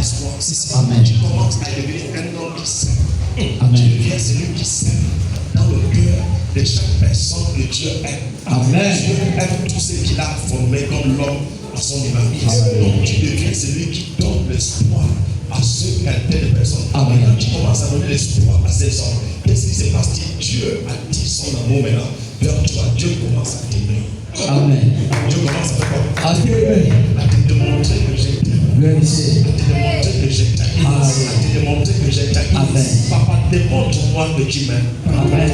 d'espoir. Amen. Tu commences à devenir un homme qui sème. Amen. Tu deviens celui qui sème dans le cœur de chaque personne que Dieu aime. Amen. Dieu aime tout ce qu'il a formé comme l'homme à son image. Donc tu deviens celui qui donne l'espoir à ce qualité de personnes. Amen. Quand tu commences à donner l'espoir à ces hommes, qu'est-ce qui se passe? Dieu a dit son amour maintenant vers toi. Dieu commence à t'aimer. Amen. Dieu commence à faire quoi? À t'aimer. À te démontrer que j'ai t'aimé. Merci. À te démontrer que j'ai t'aimé. À te démontrer que j'ai t'aimé. Amen. Papa, démontre-moi que tu m'aimes. Amen.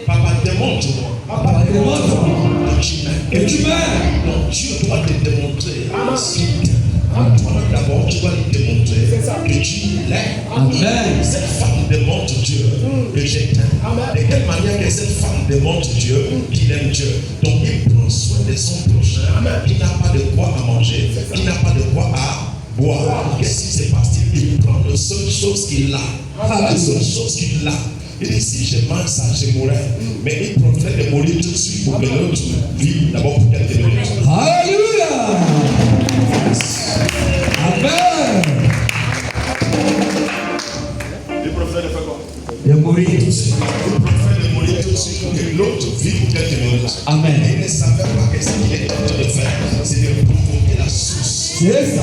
Papa, démontre-moi. Papa, démontre-moi que tu m'aimes. que tu m'aimes. Donc Dieu doit te démontrer qu'il t'aime. Toi d'abord, tu dois lui démontrer que tu l'aimes. Amen. Cette femme démontre Dieu que j'ai t'aime. De quelle manière que cette femme démontre Dieu qu'il aime Dieu? Donc il prend soin de son prochain qui n'a pas de quoi à manger, qui n'a pas de quoi à boire. Qu'est-ce qui se passe? Il prend la seule chose qu'il a. La seule chose qu'il a. Il dit, si je mange ça, je mourrai. Mais il préfère de mourir tout de suite pour que l'autre vive d'abord pour quelques minutes. Alléluia. Amen. Il préfère de faire quoi? De mourir. Il préfère de mourir tout de suite pour que l'autre vive pour quelques minutes. Amen. Et il ne savait pas que ce qu'il est en train de faire, c'est de provoquer la source. C'est ça.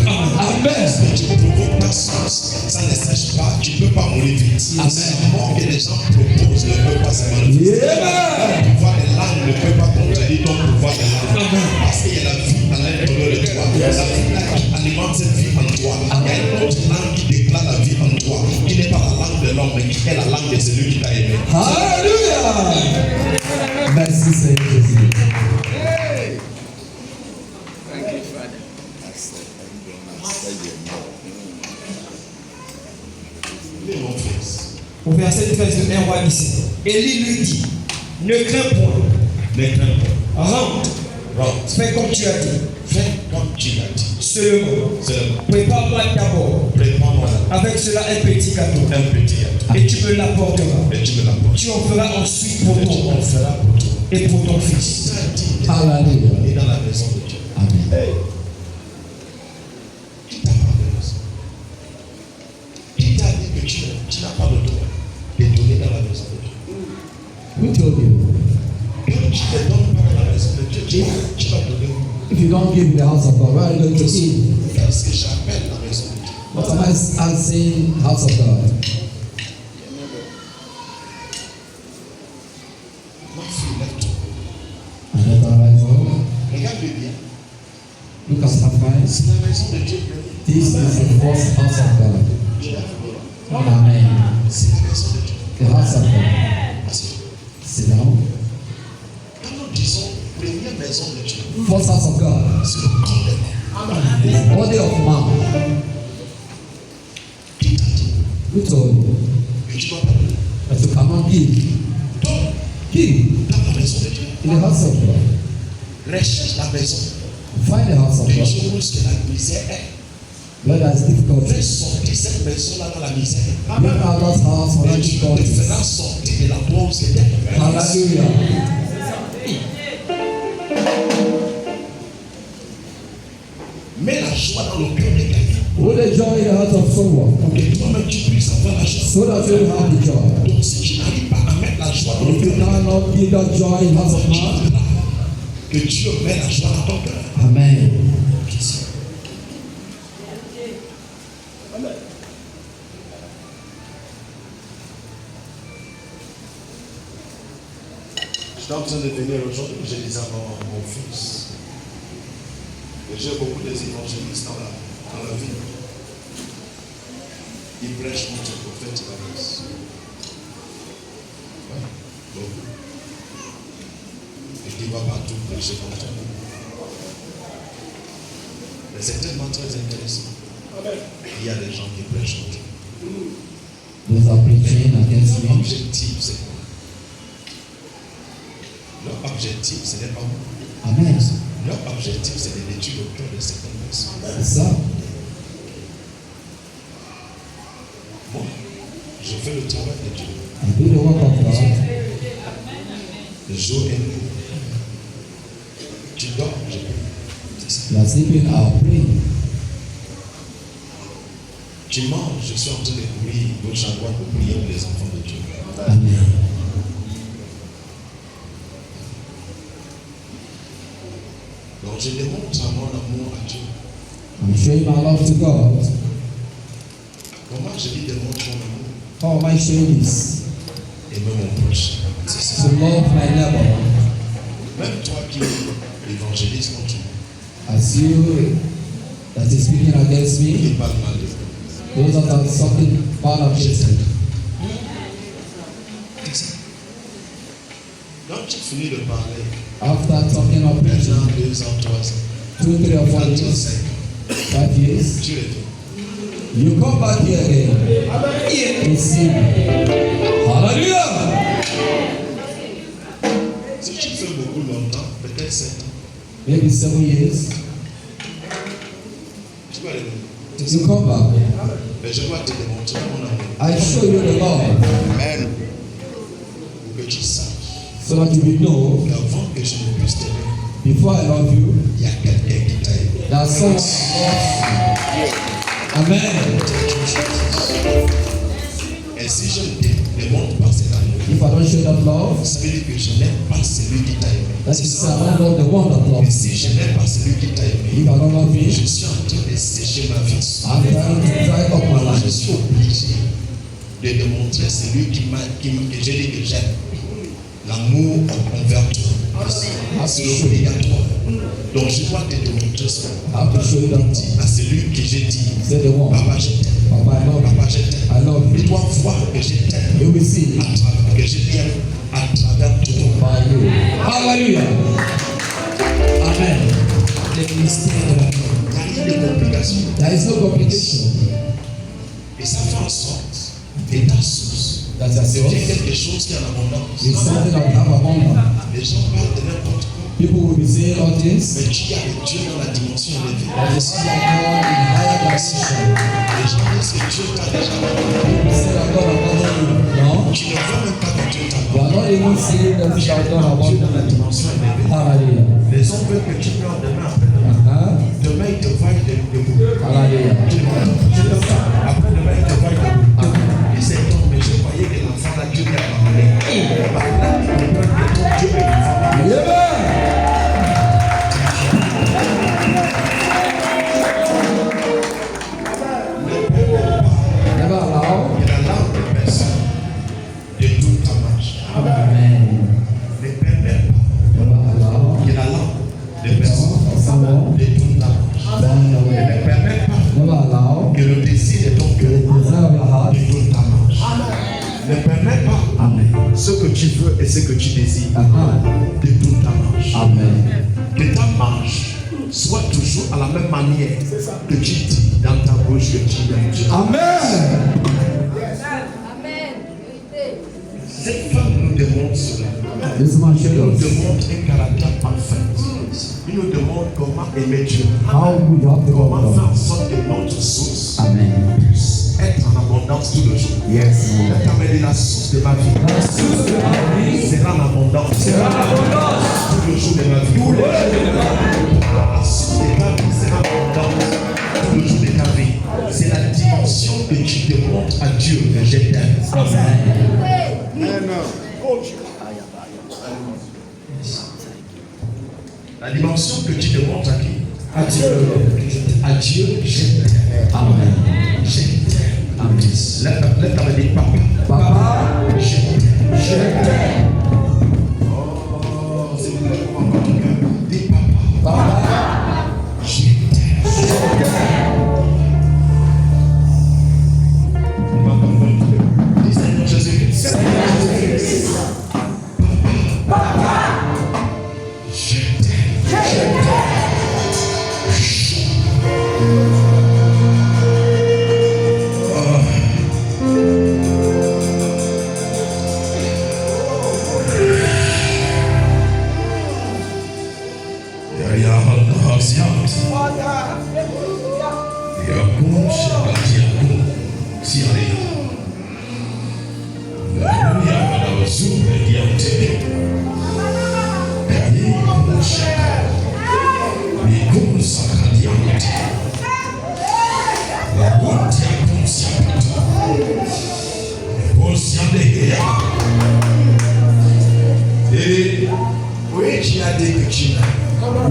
Amen. Tu provoques ta source, ça ne sèche pas, tu ne peux pas mourir vite. Amen. La mort que les gens proposent ne peut pas se manifester. Amen. Le pouvoir des langues ne peut pas contredire ton pouvoir des langues. Parce qu'il y a la vie à l'intérieur de toi. La vie là qui alimente cette vie en toi. Il y a une autre langue qui déclare la vie en toi, qui n'est pas la langue de l'homme, mais qui est la langue de celui qui t'a aimé. Alléluia. Merci Seigneur Jésus. Mon fils. Au verset 13 de 1 roi 17. Élie lui dit, ne crains point, Ne crains pas. rentre, fais comme tu as dit. Fais comme tu l'as dit. Seulement, Seulement, prépare-moi d'abord prépare-moi avec cela un petit gâteau un petit gâteau. et tu me l'apporteras. Et tu me l'apportes. Tu en feras ensuite pour Et tu toi en feras pour toi. et pour ton fils. Ça dit, Alléluia. il est dans la maison de Dieu. Amen. Hey. Qui t'a pas de maison? Qui t'a dit que tu n'as pas de droit de donner dans la maison de Dieu? Who told you? Quand tu ne donnes pas dans la maison de Dieu, tu vas donner où? If you don't give the house of God, where are you going to eat? Qu'est-ce que j'appelle la maison de Dieu? What am I saying? House of God. Ma fille, lève-toi. And let our eyes open. Regarde bien. Look at her eyes. C'est la maison de Dieu. This is the first house of God. Tu l'as vu? Amen. C'est la maison de Dieu. The house of God. Parce que Sit down. quand nous disons première maison de Dieu, First house of God. c'est le corps de l'homme. The body of man. Qui t'a dit Who told you? que tu dois pas donner? That you cannot give. Donc, Give dans la maison de Dieu, in the house of God. recherche la maison. Find the house of Les God. choses que la misère est. Where there is Fais difficulty. sortir cette maison-là dans la misère. Bring out that house for that Et tu te difficulty. feras sortir de la pause que tu as. Hallelujah. Mets la joie dans le cœur de quelqu'un. Put the joy in the heart of someone Pour que toi-même tu puisses avoir la joie. so that you will have the joy. Donc si tu n'arrives pas à mettre la joie dans le If you cœur, cannot give that joy in the heart of tu man, verras que Dieu met la joie dans ton cœur. amen. Je suis en train de venir aujourd'hui, je disais à mon fils, et j'ai beaucoup d'évangélistes dans la ville. Ils prêchent contre le prophète Ibanez. Ouais, beaucoup. Et qui va partout prêcher contre lui. Mais c'est tellement très intéressant. Il y a des gens qui prêchent contre lui. Those are preaching against me. L'objectif, c'est quoi? Leur objectif, ce n'est pas moi. Amen. Leur objectif, c'est de détruire le cœur de certaines personnes. C'est ça. Moi, je fais le travail de Dieu. I do the work of God. Le jour et nuit. Tu dors, je prie. You are sleeping or praying. Tu manges, je suis en train de courir gauche à droite pour prier pour les enfants de Dieu. Amen. Donc je démontre à mon amour à Dieu. I'm showing my love to God. Comment je lui démontre mon amour? How am I showing this? Aimer mon prochain. C'est ça. To love my neighbor. Même toi qui évangélises contre moi, As you that is speaking against qui me, parle mal de moi. those that are something bad against me. Donc tu finis de parler. After talking or 1 preaching, an, 2 ans, 3 ans, 2, 3 or 4 4 ans, years, 5 ans, 5 years, tu reviens. you come back here again. Receive. Hallelujah. Si tu fais beaucoup longtemps, peut-être 7 ans, Maybe 7 years, tu vas revenir. you come back. Mais je dois te démontrer mon amour I show you the love Amen. Pour que tu saches so that you will know qu'avant que je ne puisse t'aimer, before I love you, il y a quelqu'un qui t'a aimé. that someone loves you. Amen. Et si je ne te démontre pas cet amour, If I don't show that love, ça veut dire que je n'aime pas celui qui t'a aimé. that is I don't love the one that Et loves si je n'aime pas celui qui t'a you. aimé, If I don't love je you, suis en train de sécher ma vie. I'm trying to dry up my Je life. suis obligé de démontrer celui que je dis que j'aime. L'amour envers toi. C'est obligatoire. Donc je dois te démontrer ça. I have to show you that love. À celui que j'ai dit, Say the one. Papa je t'aime. Papa, I love you. Papa je t'aime. I love Il you. doit voir que je t'aime. You will see Que je t'aime à travers toi. by you. Hallelujah. Amen. Le ministère de l'amour. Il y a rien de complication. There is no complication. Et ça fait en sorte, et ta source, That is c'est yours. quelque chose qui est en abondance. It's something that we have abundant. Les gens parlent de n'importe quoi. People will be saying all things, Mais tu as le Dieu dans la dimension élevée. but you see that God in higher dimension. Les gens disent que Dieu t'a déjà abandonné. People say that God abandoned you. No, Tu ne vois même pas que Dieu t'a you are not even saying that Tu as God Dieu dans la abandoned you. dimension élevée. Hallelujah. Les hommes veulent que tu pleures demain après demain. Demain, ils te voient debout. Hallelujah. Tu te vois. Après demain, ils te voient debout. Ils disent, non, mais je croyais que l'enfant là, Dieu l'a abandonné. Par là, ils comprennent que ton Dieu est l'enfant. Amen. Never allow. Il a l'âme de personne de toute ta marche. Amen. Ne permets pas. Never allow. Il a l'âme de personne Someone de toute ta marche. burn Et away. ne permets pas Never allow que le désir de ton the cœur desire of your heart. de toute ta marche. Ne permets pas Amen. ce que tu veux et ce que tu désires Uh-huh. de toute ta marche. Amen. Que ta marche soit toujours à la même manière que tu dis dans ta bouche que tu aimes Dieu. Amen. Cette femme nous démontre cela. This man Il showed nous us démontre un caractère parfait. Il nous demande comment aimer Dieu. how good you have to Comment love faire God. en sorte que notre source Amen. puisse être en abondance tout le jour. Yes. Let me dire la source de ma vie La source de ma vie sera en abondance. sera l'abondance. Tout le jour de ma vie. La source de ta vie sera en abondance. Tout le jour de ta vie. C'est la dimension que tu démontres à Dieu que je t'aime. La dimension que tu démontres à qui? À Dieu. À Dieu, je t'aime. Amen. Je t'aime. Amen. Let me dire papa. Papa, Je t'aime. je t'aime. Oh, c'est vous qui comment ton cœur. Dis papa. Papa, Je t'aime. je t'aime. Dis Seigneur Jésus-Christ. Je t'aime.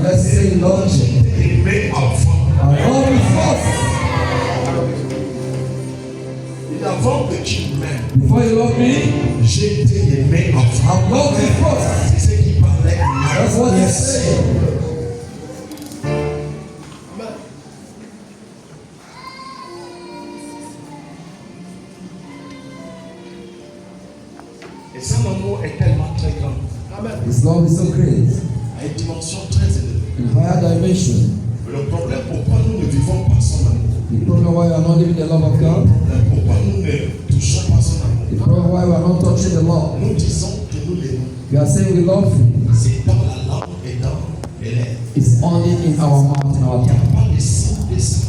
Let's say Lord. Aimé avant. I love you first. Avant que tu m'aimes, Before you love me, j'ai été aimé avant. I love you first. C'est ce qui parlait. That's what you say. Et son amour est tellement très grand. His love is so great. À une dimension très élevée. In higher dimension. Le problème pourquoi nous ne vivons pas son amour. The problem why we are not living the love of God. Pourquoi nous ne touchons pas son amour. The problem why we are not touching the law. Nous disons que nous l'aimons. We are saying we love you. C'est dans la langue et dans les lèvres. It's only in our mouth and our Il n'y a tongue. pas de signe de ça.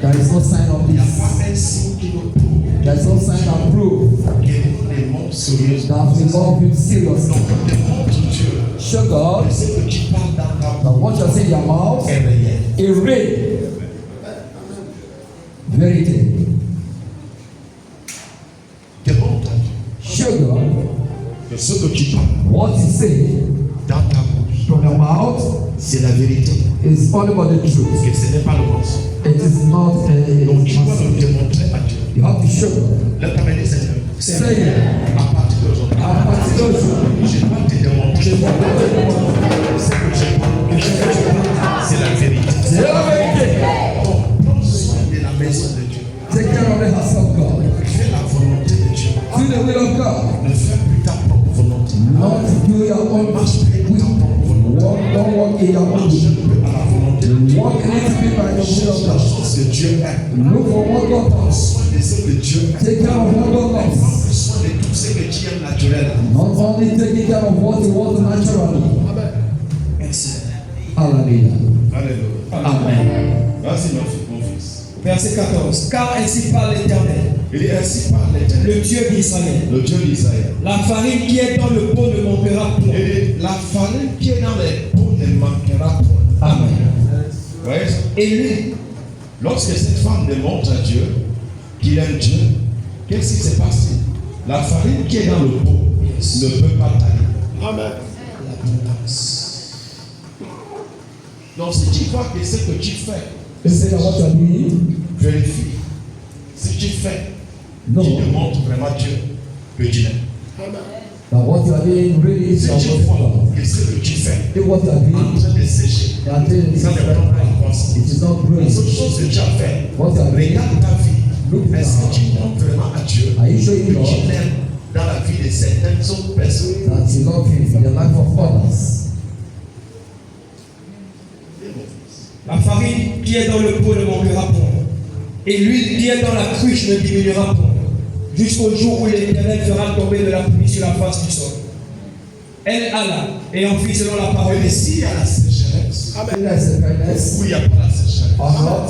There is no sign of Il n'y a this. pas un signe qui nous prouve There is no sign of proof que nous l'aimons sérieusement. that we love him seriously. Donc, démontre Dieu Show God que ce que tu parles dans ta that what you say in your mouth est réel. is real. Verity. Démontre à Dieu Show God que ce que tu parles what you say dans ta bouche, from your mouth c'est la vérité. is only about the truth. Que ce n'est pas le mensonge. It is not Donc, tu dois a le démontrer à Dieu. you have to show God. Là, tu dit, Seigneur, Say it. à partir d'aujourd'hui, À partir d'aujourd'hui, je dois te démontrer ce que je parle. C'est la vérité. c'est la vérité. Donc, prends soin de la maison de Dieu. Take care of the house of God. Fais la volonté de Dieu. Do the will of God. Ne fais plus ta propre volonté. Not do your own Marche plus ta will. propre volonté. Don't walk in your own Marche will. plus à la volonté de Dieu. Walk a little bit by the will Cherche of la God. chose que Dieu aime. Look for what God Prends loves. soin de ce que Dieu aime. Take care of what God Prends loves. plus soin de tout ce que tu aimes naturellement. Not only taking care of what you want naturally. Merci. Hallelujah. Alléluia. Amen. Vas-y, mon fils. Verset 14. Car ainsi parle l'Éternel, Il est ainsi par l'Éternel, le Dieu d'Israël. le Dieu d'Israël. La farine qui est dans le pot ne manquera point. Et la farine qui est dans les pots ne manquera point. Amen. Vous voyez ça? Et lui, Lorsque cette femme démontre à Dieu qu'il aime Dieu, qu'est-ce qui s'est passé? La farine qui est dans le pot ne peut pas tailler. Amen. l'abondance. Donc si tu vois que ce que tu fais, You say that what you are doing? vérifie. Si tu fais, No. tu démontres vraiment Dieu que tu l'aimes. That what you are doing really is Si your tu will of vois God. que ce que tu fais If what you are en doing, train de sécher, you are doing this ça ne prend pas la croissance. it is not La growing. seule chose que tu as fait, What you are doing, regarde ta vie. look Est-ce que now. tu montres vraiment à Dieu Are you showing que God tu l'aimes dans la vie de certaines autres personnes? that you love him in the life of others? La farine qui est dans le pot ne manquera point. Et l'huile qui est dans la cruche ne diminuera point. Jusqu'au jour où l'Éternel fera tomber de la pluie sur la face du sol. Elle alla et en fit selon la parole Et des s'il y a la sécheresse, Happiness and kindness où il n'y a pas la sécheresse, are not,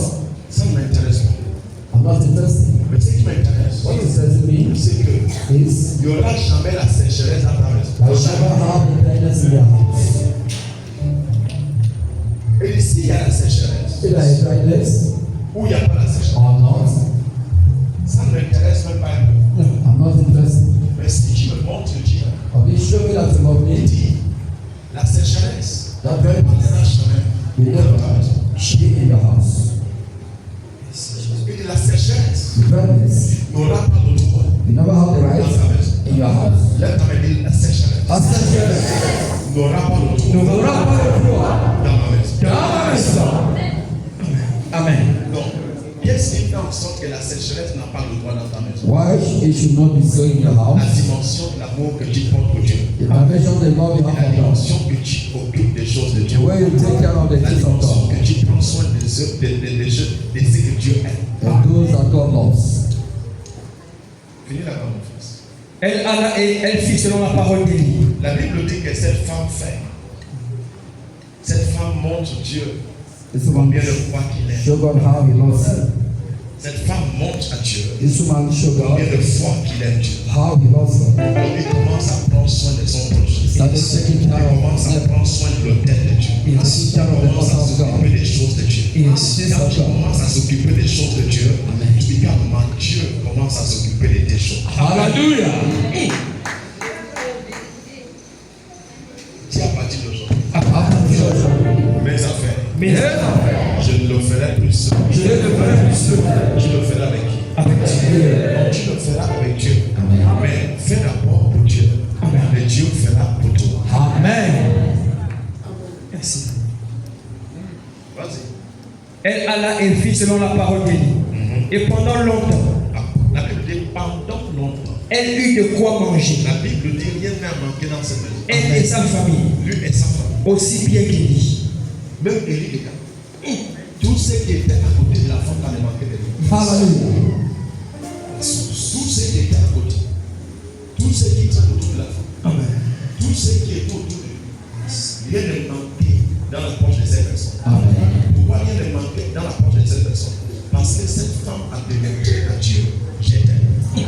ça ne m'intéresse pas. I'm not interested. Mais ce qui m'intéresse, What interests me c'est qu'il is n'y aura jamais la sécheresse dans ta I maison. will never have the kindness in your house. Et s'il y a la sécheresse, If there is kindness où il n'y a pas la sécheresse, or not, ça ne m'intéresse même pas un peu. I'm not interested. Mais si tu me montres Dieu, But you show me that you love il me, dit, la sécheresse that ne very viendra jamais will dans ta never maison. be in your house. Il dit, la sécheresse The kindness n'aura pas de droit you never have the dans right ta maison. in your house. Lève ta main et dis, la sécheresse Accept n'aura pas de droit n'aura pas le droit dans ma maison. dans ma maison. Amen. Donc, qu'est-ce qui fait en sorte que la sécheresse n'a pas le droit dans ta maison? Why it should not be so in your La house? dimension de l'amour que tu portes pour Dieu. The dimension of the love you La have for God. dimension que tu occupes des choses de Dieu. The way you take care of the La things of dimension God. que tu prends soin des choses de ce que Dieu aime. And those that God loves. Finis là-bas, mon fils. Elle alla et elle fit selon la parole d'Élie. La Bible dit que cette femme fait. Cette femme montre Dieu This woman combien de fois qu'il aime. show God how he loves you. Cette femme montre à Dieu This woman show God combien de fois qu'il aime Dieu. how he loves her. Donc il commence à prendre soin de son prochain. Started taking Il care of commence à prendre soin de l'autel de Dieu. He taking care of the Commence à house of God. s'occuper des choses de Dieu. He insists Quand on tu God. commences à s'occuper des choses de Dieu, Amen. tu regardes comment Dieu commence à s'occuper de tes choses. Hallelujah. Dis à partir d'aujourd'hui, After church, mes mes enfants, je ne le ferai plus seul. je ne le ferai plus seul. Tu le feras avec qui? Avec Dieu. Non, tu le feras avec Dieu. Mais fais d'abord pour Dieu. Et Dieu fera pour toi. Amen. Merci. Vas-y. Elle alla et fit selon la parole d'Élie. Et pendant longtemps, La Bible dit pendant longtemps. elle eut de quoi manger. La Bible dit rien n'a manqué dans cette maison. Elle et sa famille, Lui et sa femme. aussi bien qu'Élie. Même Élie, les gars. Tous ceux qui étaient à côté de la femme n'avaient manqué de lui. Hallelujah. Tous ceux qui étaient à côté. Tous ceux qui étaient autour de la femme. Amen. Tous ceux qui étaient autour de lui. Rien ne manquait dans la poche de cette personne. Amen. Pourquoi rien ne manquait dans la poche de cette personne? Parce que cette femme a démontré à Dieu, je t'aime.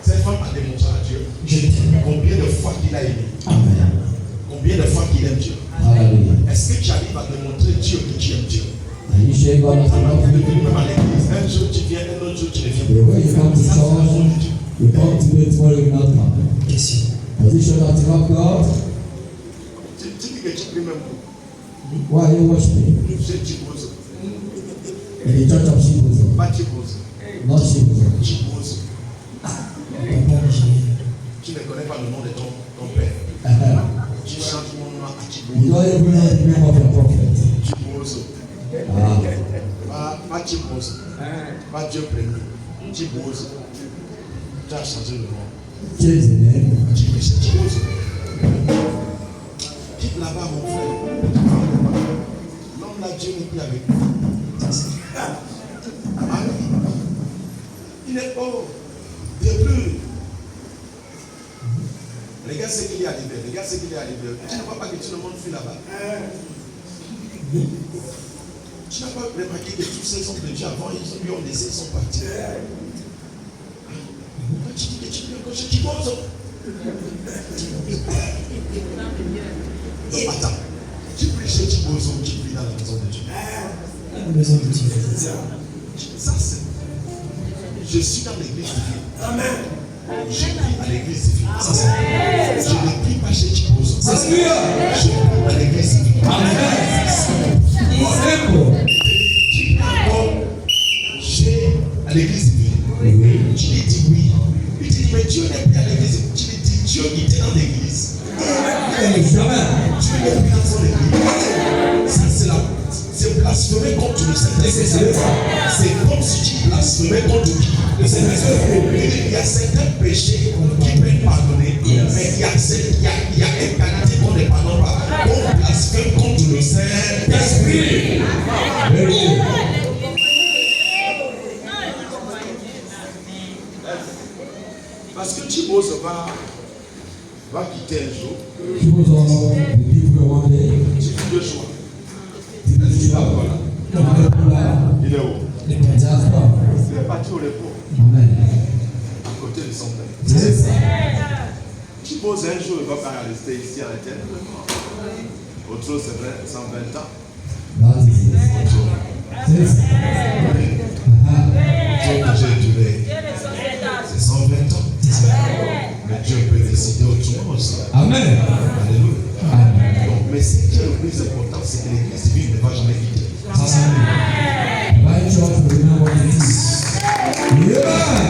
Cette femme a démontré à Dieu, je t'aime. Combien de fois qu'il a aimé? Amen. Combien de fois qu'il aime Dieu? Hallelujah. Est-ce que tu arrives à démontrer Dieu que tu aimes Dieu? Are you sure God does Même love you? à l'église, un jour tu viens, un autre jour tu ne viens The way you come to Ça, c'est la volonté de church, Dieu. you come today, tomorrow you will not come. Question. Does it show that you love God? Tu dis que tu pries même pour. Why are you worshiping? Tu poses. In the church of Shibuzo, Pas tu poses. not Shibuzo. Tu poses. Papa Nigeria. Tu ne connais pas le nom de ton père. Tu chantes mon nom à You Chibozo. don't even know the name of your prophet. Tu poses. Ah, Pas tu poses. Pas Dieu premier. Tu poses. Tu as changé le nom. change the name. Tu poses. Quitte là-bas, mon frère. L'homme là, Dieu n'est plus avec nous. Ah oui. Il est pauvre. Il n'est plus. Regarde ce qu'il est arrivé. Regarde ce qu'il est arrivé. Tu ne vois pas que tout le monde fuit là-bas. Tu n'as pas remarqué que tous ces hommes de Dieu avant, ils lui ont laissé, ils sont partis. Quand tu dis que tu viens encore chez Chibozo. Donc attends. Tu pries chez Chibozo, tu pries dans la maison de Dieu. La maison de Dieu. Ça c'est. Je suis dans l'église divine. Amen. Je prie à l'église divine. Ça c'est. Je ne prie pas chez Chibozo. Je prie à l'église divine. Amen. Simple. Tu pries encore chez à l'église divine. Tu lui dis oui. Il dit mais Dieu n'est plus à l'église. Tu lui dis Dieu était dans l'église. Jamais. Dieu n'est plus dans son église. Ça c'est blasphémer contre le Saint-Esprit. C'est comme si tu blasphémais contre qui? Le Saint-Esprit. Il y a certains péchés qui peuvent pardonner, mais il y a un pénalité qu'on ne pardonne pas. On blasphème contre le Saint-Esprit. Parce que Chibozo va quitter un jour. Shibuzo, the people one day, Tu fais deux choix. the Est-ce qu'il va people voilà? Il est où? Jasper. Il est parti au repos, Amen. à côté de son père. Yes. Chibozo un jour, il va pas rester ici à la terre. Autre chose, c'est vrai, 120 ans. That is it. Yes. Dieu que j'ai duré, c'est 120 ans. Mais Dieu peut décider autrement aussi. Amen. Alléluia. Amen. Donc, mais ce qui est le plus important, c'est que l'église divine ne va jamais quitter. Amen. My church will remember what it is. Yeah.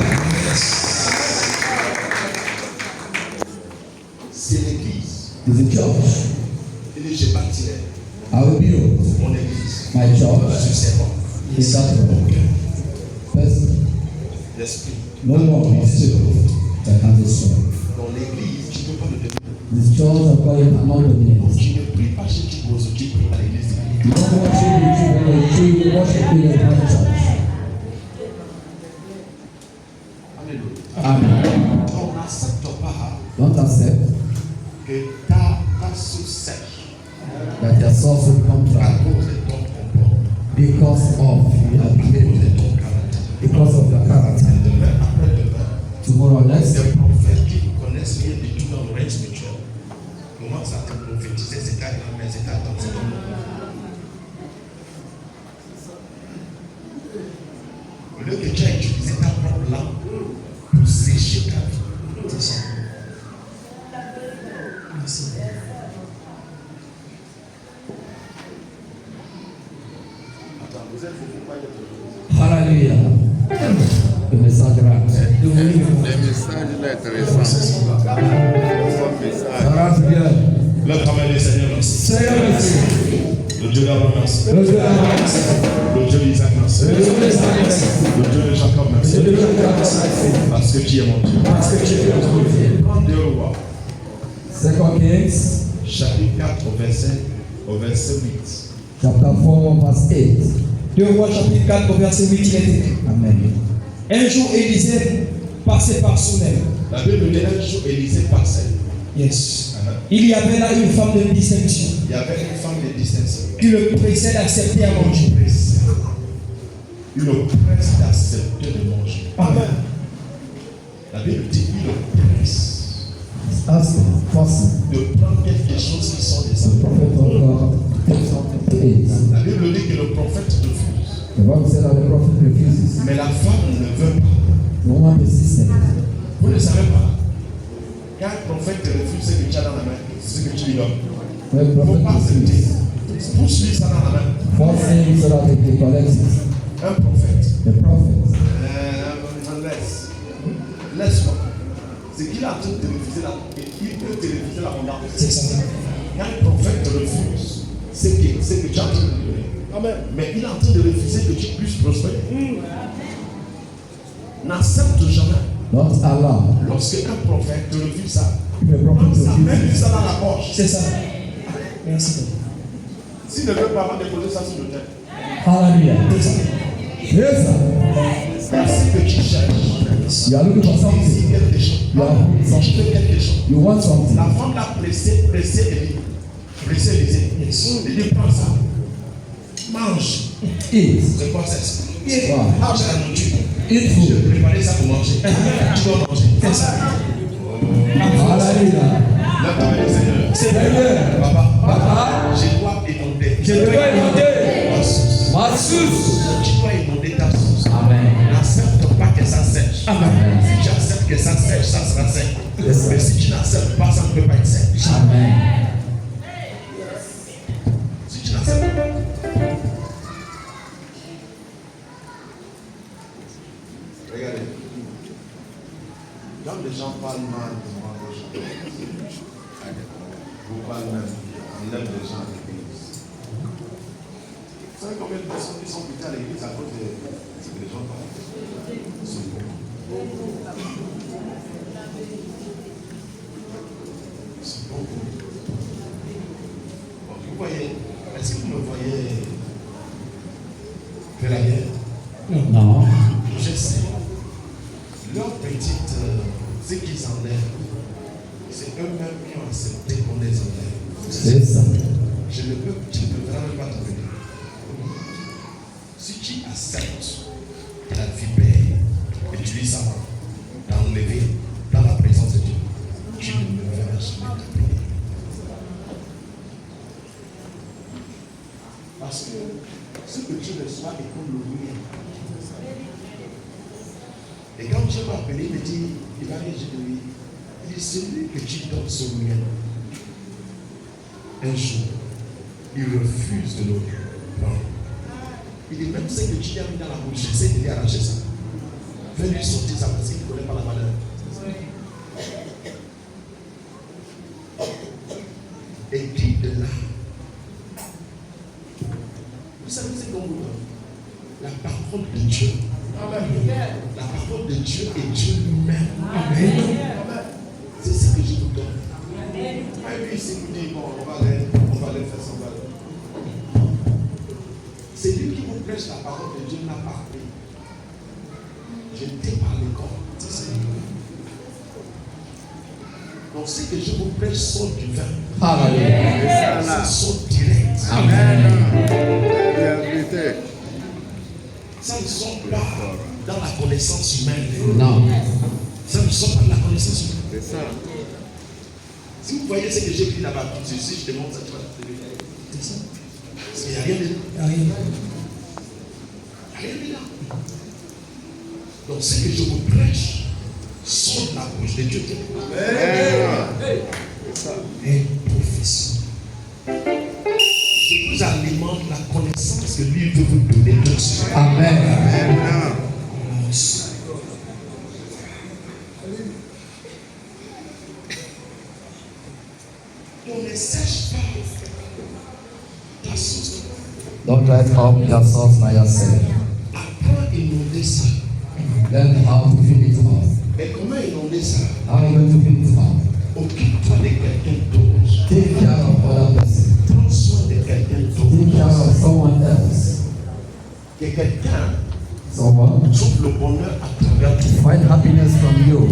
C'est l'église. It's a church. Il dit, je bâtirai I will build mon église my church sur ses rocs. in that rock. First, L'esprit. no more be still that has a soul. Dans l'église, tu ne peux pas le devenir. The church of God cannot dominate. Tu ne pries pas chez Chibozo, tu pries à l'église divine. You don't worship the worship in the right church. Alléluia. Amen. On n'accepte pas Don't accept que ta source sèche that your source will come à dry cause de ton comportement, because of your à cause behavior, de ton caractère. because of your character. Demain après demain, Tomorrow, next, des prophètes qui ne connaissent rien du tout dans le règne spirituel commencent à te prophétiser, c'est ta grand-mère, c'est ta tante, c'est ton oncle. Au lieu que tu aies utilisé ta propre langue pour sécher ta vie. C'est ça. Merci. Hallelujah. Le message rentre. Le message là est intéressant. Ça rentre bien. Le travail des Seigneurs, merci. Seigneur, merci. Le Dieu d'Abraham, merci. Le Dieu d'Abraham, merci. Le Dieu d'Isaac, merci. Le Dieu d'Isaac, merci. Le Dieu de Jacob, merci. Le Dieu de Jacob, merci. Parce que tu es mon Dieu. Parce que tu es mon Dieu. Prends 2 rois, 2 Kings, chapitre 4, au verset 8. chapter 4, verse 8. 2 Rois chapitre 4 verset 8, il est écrit. Amen. Un jour Élisée passait par Sounem. La Bible dit un jour Élisée passait. Yes. Il y avait là une femme de distinction Il y avait une femme de distinction. qui le pressait d'accepter à manger. Il le presse d'accepter de manger. Amen. La Bible dit il le presse Ask person, de prendre quelque chose qui sont des the hommes. prophet of God, take something to eat. La Bible dit que le prophète refuse. The Bible said that the prophet refuses. Mais la femme ne veut pas. The woman persisted. Vous ne savez pas. Quand un prophète te refuse ce que tu as dans la main, ce que tu lui donnes, When the il ne faut prophet pas accepter. refuses, Pousse-lui ça dans la main. force him so that he can collect it. Un prophète. The prophet. Laisse-moi. C'est qu'il a en train de te refuser la il peut te refuser l'abondance. C'est ça. Quand un prophète te refuse, c'est que tu as en train de lui donner. Amen. Mais il est en train de refuser que tu puisses prospérer. N'accepte jamais. Don't allow. Lorsque un prophète te refuse ça, If a prophet ça met refuses, ça dans la poche. C'est ça. Merci. S'il ne veut pas déposer ça sur le terre, hallelujah. C'est ça. Yes, sir. c'est ce que tu cherches. You are looking for C'est something. quelque chose. You are Si je fais quelque chose, You want something. la femme l'a pressé Élie. Pressé Élisée. Il dit prends ça. Mange. Eat. C'est quoi ça? Wow. Mange la nourriture. Eat Je food. vais préparer ça pour manger. Tu dois manger. Fais ça. Hallelujah. Là, tu as Seigneur. Seigneur. Papa, Papa, je dois inonder. je dois inonder ma source. ma source. Tu dois inonder ta source. Amen. N'accepte pas que ça sèche. Amen. Si tu acceptes que ça sèche, ça sera sec. Yes, sir. Mais si tu n'acceptes pas, ça ne peut pas être sec. Amen. Si tu n'acceptes pas. Regardez. Quand les gens parlent mal de moi, vous parlez même, on aime les gens à l'église. Vous savez combien de personnes qui sont quittées à l'église à cause de ce que les gens parlent? C'est bon. C'est bon. Bon, vous voyez, est-ce que vous me voyez faire la guerre? Non. Je sais. Leur petite, ce qu'ils enlèvent, c'est eux-mêmes qui ont accepté qu'on les enlève. C'est ça. Tu ne peux vraiment pas te venir. Si tu acceptes la vipère et tu dis ça va t'enlever dans la présence de Dieu, tu ne me verras jamais t'appeler. Parce que ce que tu reçois est comme le mien. Et quand Dieu m'a appelé, il me dit, il va dire de lui, il dit, celui que tu donnes ce mien, un jour, il refuse de le prendre. Il dit, même ce que tu as mis dans la bouche, j'essaie de lui arracher ça. Fais lui sortir ça parce qu'il ne connaît pas la valeur. Et dit de là, vous savez c'est qu'on vous donne la parole de Dieu. Amen. La parole de Dieu est Dieu lui-même. Amen. C'est ce que je vous donne. Et puis si vous dites, bon, on va aller faire ça. C'est lui qui vous prêche la parole de Dieu n'a pas appris. Je t'ai parlé comme. Donc ce que je vous prêche sont du vin. Hallelujah. Ce sont directs. Amen. Ça ne sont pas dans la connaissance humaine. Non. Ça ne sont pas dans la connaissance humaine. C'est ça. Si vous voyez ce que j'ai écrit là-bas, si je te montre ça, tu vas te dire. C'est ça. Parce qu'il n'y a rien dedans. Rien. Il n'y a rien dedans. Donc ce que je vous prêche sont de la bouche de Dieu. Amen. Et prophétie. Je vous vous alimente la connaissance que lui veut vous donner dessus. Amen. On ne sèche pas ta source. Don't let up your source by yourself. Apprends à inonder ça. Learn how to fill it up. Et comment inonder ça? How are you going to fill it up? Occupe-toi de quelqu'un d'autre. Take care of other person. Prends soin de quelqu'un Take care d'autre. of someone else. Que quelqu'un Someone. trouve le bonheur à travers toi. Find happiness from you.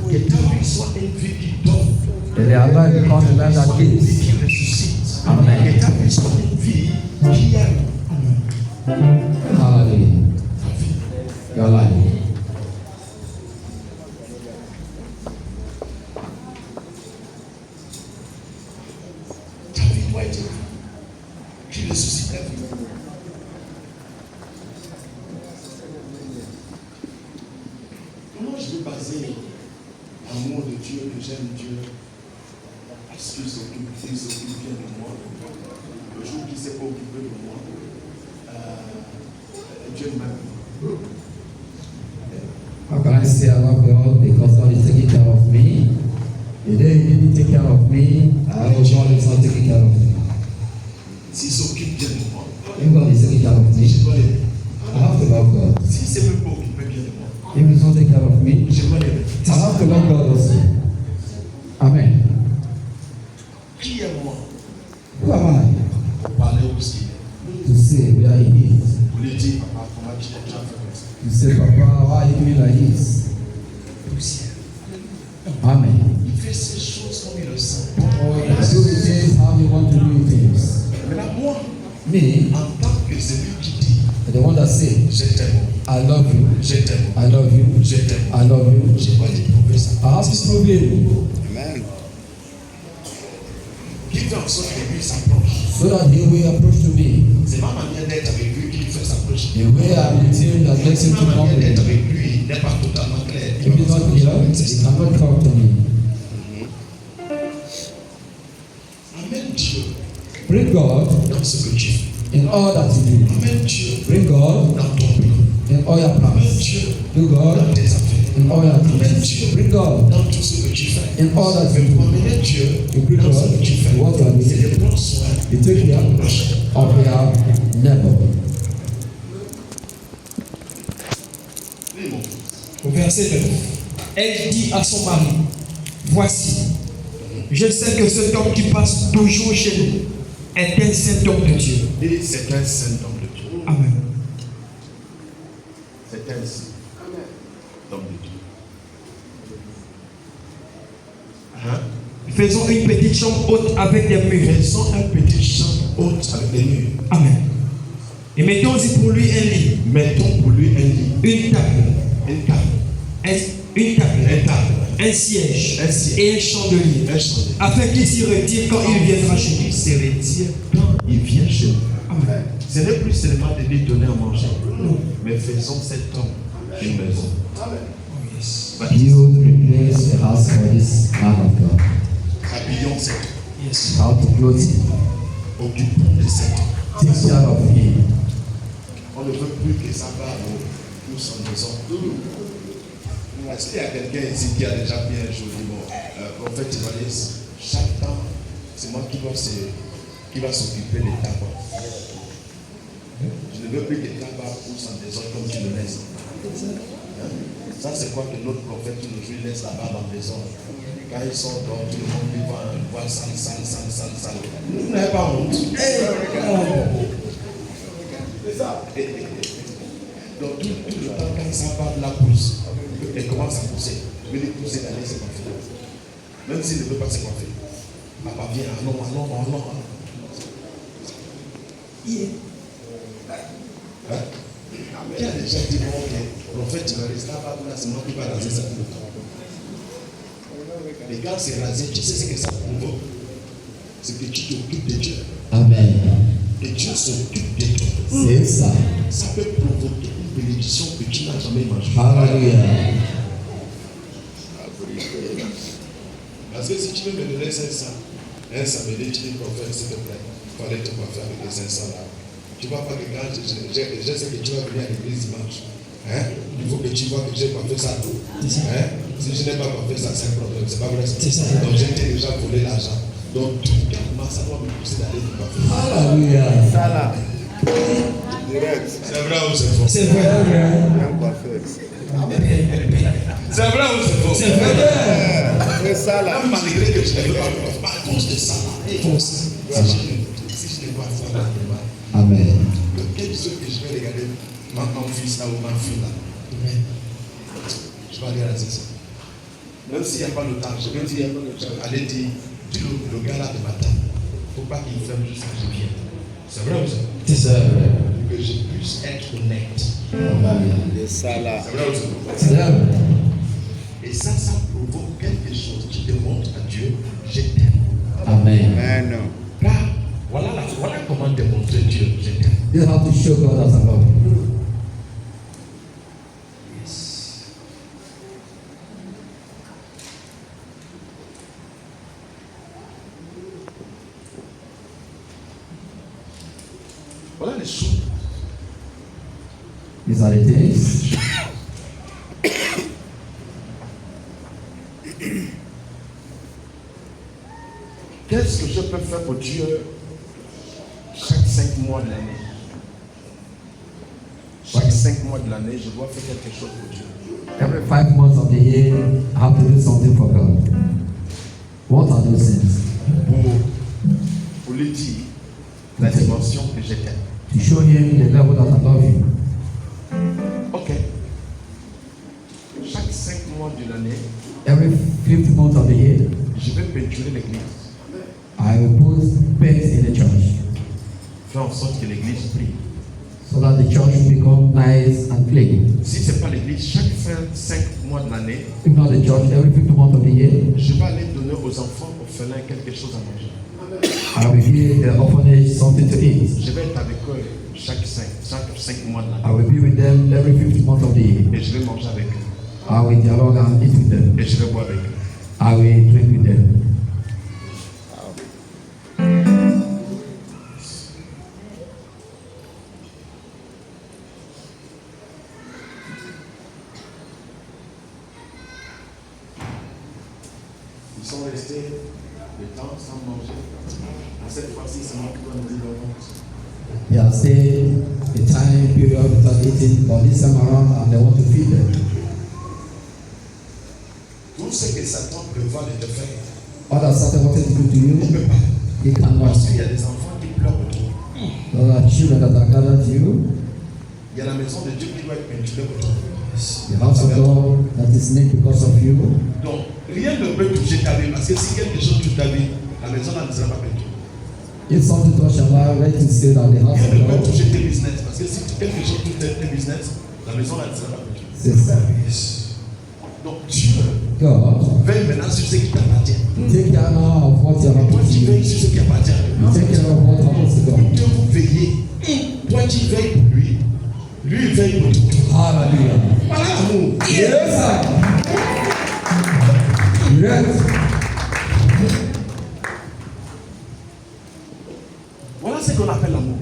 Que ta vie soit une vie qui donne. And their life becomes a life that Une vie gives. qui ressuscite. Amen. Que ta vie soit une vie qui aime. Hallelujah. Your life. Ta vie doit être une vie qui ressuscite la vie. Comment je vais baser l'amour de Dieu, que j'aime Dieu, parce qu'il s'occupe bien de moi. Le jour qu'il ne s'est pas occupé de moi, Dieu m'aime. How can I say I love God? Because God is taking care of me. The day He didn't take care of me, I know God is not taking care of me. S'il s'occupe bien de moi, If God is taking care of me, je dois l'aimer. I have to love God. S'il ne s'est même pas occupé bien de moi, If He's not taking care of me, je dois l'aimer. I have to love God also. Amen. Qui est moi Who am I pour parler où il est? to say where He is? Vous lui dites, papa, comment tu as fait comme ça? To say, Papa, why are you doing like this? Poussière. Amen. Il fait ces choses comme il le sent. Do the things how you want to do things. Maintenant, moi, Me, en tant que celui qui dit, the one that say, je t'aime, I love you, je t'aime, I love you, je t'aime, I love you. je dois lui prouver ça. I have to prove it Amen. Qui fait en sorte que lui s'approche. so that He will approach to me. C'est ma manière d'être avec lui qui lui fait s'approcher. The way I'm with Him that makes Him Ma to come manière with d'être me. avec lui n'est pas totalement claire. If He's not here, He cannot come to me. Amène Dieu Bring God dans ce que tu fais. in all that you do. Amène Dieu Bring God dans ton plan. in all your Amène plans. Dieu Do dans God tes affaires. in all your Amène things. Dieu Bring God dans tout ce que tu fais. in all that you Pour do. amener Dieu You bring dans ce God que tu fais. in what you are C'est doing. de prendre soin You de take care ton prochain. of your neighbor. Oui, mon fils. Au verset 9, elle dit à son mari, voici, je sais que cet homme qui passe toujours chez nous est un saint homme de Dieu. Et c'est un saint homme de Dieu. Amen. C'est un saint homme de Dieu. Hein? Faisons une petite chambre haute avec des murs. Faisons un petit champ haute avec des murs. Amen. Et mettons-y pour lui un lit, Mettons pour lui un lit, une table, une table, un table, un siège, Un siège. et un chandelier, un chandelier. afin qu'il s'y retire quand il viendra chez Il nous. se retire quand il vient chez nous. Amen. Ce n'est plus seulement de lui donner à manger, mais faisons cet homme une maison. Build, replace the house for this man of God. Habillons cet homme, Yes. How to clothe him. occupons de cet homme. Take care of him. On ne veut plus que sa barbe ou son maison. Est-ce qu'il y a quelqu'un ici qui a déjà pris un joli mot? Prophète Ivalis, chaque temps, c'est moi qui va s'occuper de ta barbe. Je ne veux plus que ta barbe ou son maison comme tu le laisses. Hein? Ça, c'est quoi que notre prophète nous joue, il laisse la barbe en maison. Quand ils sont dehors, tout le monde lui voit sale. Vous n'avez pas honte. C'est ça. Donc tout le temps, quand sa barbe la pousse, elle commence à pousser. Je vais lui pousser d'aller se coiffer. Même s'il ne veut pas se coiffer. Papa vient, allons. Hein? Qui a déjà dit bon, ok, prophète, tu vas rester là, c'est moi qui va raser ça tout le temps. Les gars, c'est rasé, tu sais ce que ça provoque? C'est que tu t'occupes de Dieu. Amen. Et Dieu s'occupe de toi. C'est ça. Ça peut provoquer une bénédiction que tu n'as jamais imaginée. Hallelujah. Parce que si tu veux me donner 500, Un samedi, tu dis prophète, s'il te plaît, il fallait te coiffer avec les 500 là. Tu ne vois pas que quand je sais que tu vas venir à l'église dimanche, hein? Il faut que tu vois que j'ai coiffé ça. Hein? Si je n'ai pas coiffé ça, c'est un problème. C'est pas vrai. Donc j'ai déjà volé l'argent. Donc tout calmement, ça doit me pousser d'aller te coiffer. Alléluia. Ça là. Direct. C'est vrai ou c'est faux? C'est vrai. Bien coiffé. C'est vrai ou c'est faux? C'est vrai. Et ça là. Même malgré que je ne veux pas coiffer, à cause de ça là. Si je ne vois pas là, Amen. quel ce que je vais regarder mon fils là ou ma fille là? Je vais aller à ça. Même s'il n'y a pas le temps, je vais dire, allez dire, dis le gars là de matin, il ne faut pas qu'il ferme jusqu'à ce que je vienne. C'est vrai ou c'est faux? C'est ça. Que je puisse être honnête. Et ça là. C'est vrai ou c'est faux? C'est ça. Et ça provoque quelque chose qui demande à Dieu, je t'aime. Amen. Mais non. Car voilà comment démontrer Dieu, je t'aime. You have to show God that I love you. Voilà les choses. These are the things. Qu'est-ce que je peux faire pour Dieu chaque 5 mois de l'année? Chaque 5 mois de l'année, je dois faire quelque chose pour Dieu. Every 5 months of the year, I have to do something for God. What are those things? Pour lui dire la dimension que je t'aime. To show him the level that I love you. Ok. Chaque 5 mois de l'année, Every 5th month of the year, je vais peinturer l'église. I will put paint in the church Faire en sorte que l'église brille. so that the church will become nice and clean. Si ce n'est pas l'église, chaque fin 5 mois de l'année, If not the church, every 5th month of the year, je vais aller donner aux enfants orphelins quelque chose à manger. I will give the orphanage something to eat. Je vais être avec eux chaque 5 mois de I l'année. will be with them every 5th month of the year. Et je vais manger avec eux. I will dialogue and eat with them. Et je vais boire avec eux. I will drink with them. Ils sont restés le temps sans manger. Cette fois-ci, c'est moi qui dois nous dire They have stayed the time period without eating, but this time around and they want to feed them. tout ce que Satan prévoit de te faire. All that Satan wanted to do to Il ne you, peut pas. he cannot. Parce qu'il y a des enfants qui pleurent pour toi. There are children that are gathered to you. Il y a la maison de Dieu qui doit être peinturée pour toi. The house of God that is named because of you. Donc, rien ne peut toucher ta vie. Parce que si quelque chose touche ta vie, la maison là ne sera pas peinturée. If something touch your life, let it say that the house Rien of ne peut God. toucher tes business. Parce que si quelque chose touche tes business, la maison là ne sera pas peinturée. C'est ça. Donc, Dieu God, veille maintenant sur ce qui t'appartient. take care now of what you have Toi, to tu do. veilles sur ce qui appartient à lui. Take care of what happens to God. Dieu vous veillez. Toi, tu veilles pour lui. Lui, il veille pour toi. Hallelujah. Voilà l'amour. Yes, sir. Yes. Voilà ce qu'on appelle l'amour.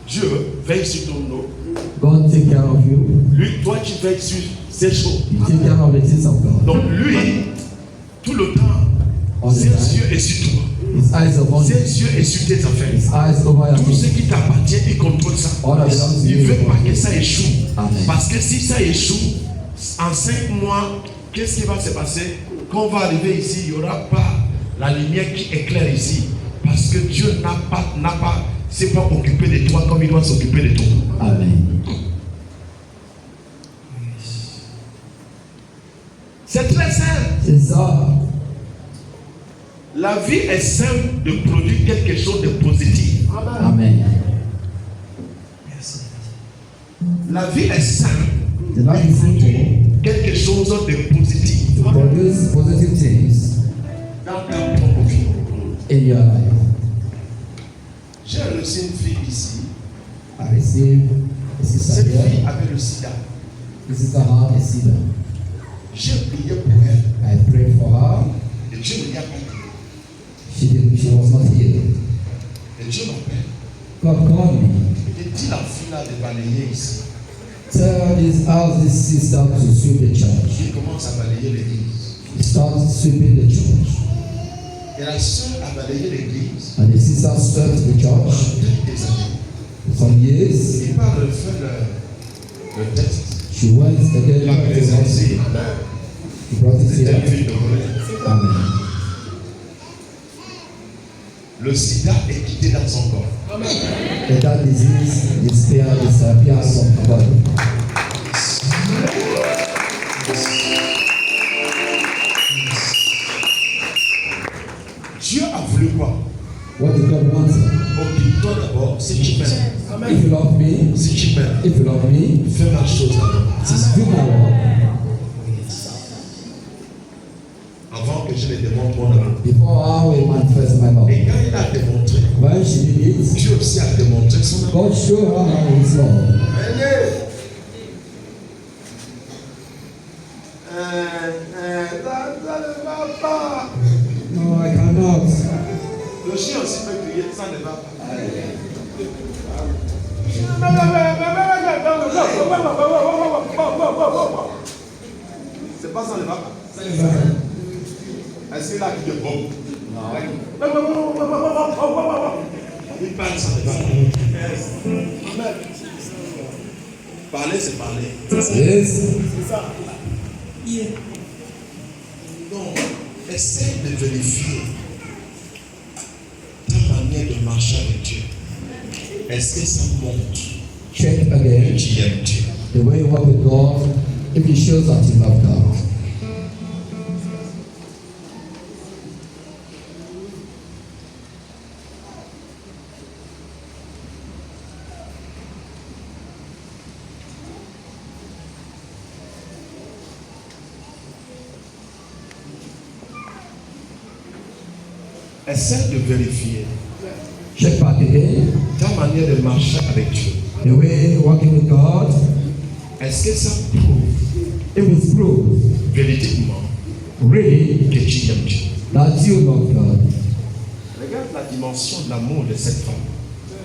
Dieu veille sur ton eau. God take care of you. Lui, toi, tu veilles sur ses choses. You take care of the things of God. Donc, lui, tout le temps, All the ses time. yeux est sur toi. His eyes upon you. Ses yeux est sur tes affaires. His eyes over your Tout ce things. qui t'appartient, il contrôle ça. All that belongs to Il you. veut pas que ça échoue. Amen. Parce que si ça échoue, en 5 mois, qu'est-ce qui va se passer? Quand on va arriver ici, il n'y aura pas la lumière qui éclaire ici. Parce que Dieu s'est pas occupé de toi comme il doit s'occuper de toi. Amen. C'est très simple. C'est ça. La vie est simple de produire quelque chose de positif. Amen. La vie est simple The life is simple. quelque chose de positif To produce positive things dans ta propre vie. in your life. J'ai reçu une fille ici. I received a sister Cette here. fille avait le sida. This is the heart I see them. J'ai prié pour elle. I prayed for her. Et Dieu ne lui a pas dit. She was not healed. Et Dieu m'appelle. God called me. Il dit la fille là de balayer ici. Ask this sister to sweep the church. Il commence à balayer l'église. He started sweeping the church. Et la sœur a balayé l'église. And the sister swept the Pendant church des années. for some years. Il part refaire le texte. She went again Il a to the présensé. hospital. He brought it C'était une here. fille de volée. Amen. Le sida est quitté dans son corps. And that disease disappeared from her body. Dieu a voulu quoi? What did God want? Ok, toi d'abord, si tu m'aimes, If you love me, si tu m'aimes, if you love me, fais ma chose d'abord. just do my work. Avant que je ne démontre mon amour. Before I will manifest my love. Et quand il a démontré, When she did it, Dieu aussi a démontré son amour. God showed her his love. Ça ne va pas. No, I cannot. Le chien aussi peut crier, ça ne va pas. C'est pas ça ne va pas. Est-ce qu'il a qui de bombe? Il parle, ça ne va pas. Parler, c'est parler. Yes. Donc, essaie de vérifier ta manière de marcher avec Dieu. Est-ce que ça montre Check que again tu aimes Dieu? the way you walk with God. If it shows that you love God. Essaie de vérifier Check back again ta manière de marcher avec Dieu. the way you're walking with God. Est-ce que ça prouve If it's proof, véritablement really, que tu aimes Dieu? that you love God. Regarde la dimension de l'amour de cette femme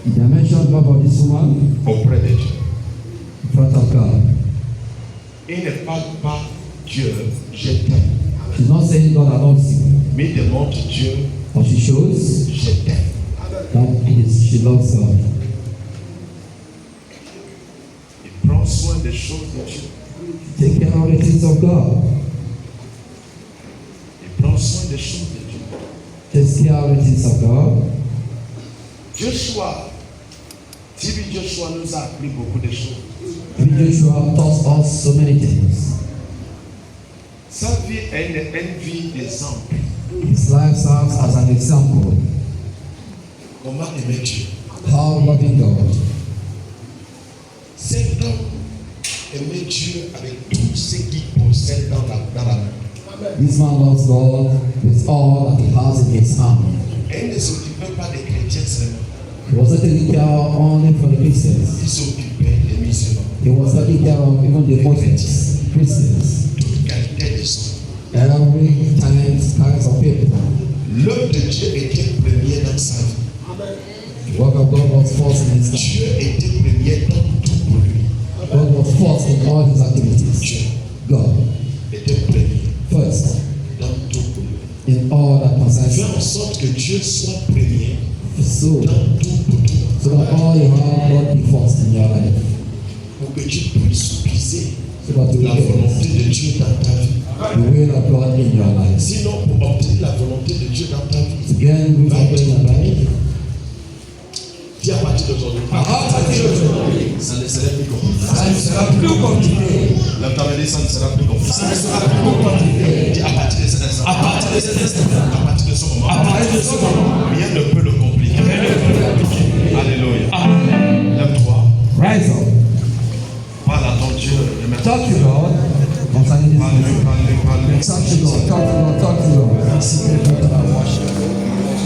The dimension of love of this woman auprès de Dieu. in front of God. Il ne parle pas Dieu, je t'aime, She's not saying God loves you, mais il démontre Dieu, but she shows je t'aime. that she loves God. Il prend soin des choses de Dieu. Take care of the things of God. Il prend soin des choses de Dieu. Take care of the things of God. Joshua, TV Joshua nous a appris beaucoup de choses. Joshua taught us so many things. Sa vie est une vie d'exemple. His life serves as an example. Comment aimer Dieu? How loving God. Cet homme aimait Dieu avec tout ce qu'il possède dans la main. This man loves God with all that he has in his hand. Et il ne s'occupait pas des chrétiens seulement. He was not taking care only for the Christians. Il s'occupait des musulmans. He was taking care of even the Muslims, Christians, Toute qualité de son. every kinds of people. L'œuvre de Dieu était premier dans sa vie. The work of God was first in his life. Dieu était premier dans tout pour lui. God was first in all his activities. Dieu God, était premier first dans tout pour lui. in all that concerns Fais him. en sorte que Dieu soit premier So, dans tout pour toi. so that all you have, God be first in your life. Pour que tu puisses puiser So that you la get volonté de Dieu dans ta vie. the will of God in your life. Sinon, pour obtenir la volonté de Dieu dans ta vie, Again, we are in your life. dis à partir d'aujourd'hui, ça ne serait plus compliqué. Ça ne sera plus compliqué. La caméra, ça ne sera plus compliqué. Ça ne sera plus compliqué. Dis à partir de cet instant, À partir de cet instant, à partir de ce moment, à partir de ce moment, rien ne peut le compliquer. Alléluia. Lève-toi, rise up. parle à ton Dieu et maintenant. Talk to God concerning this. Parle, parle, parle. Talk to God. Talk to God. Talk to God.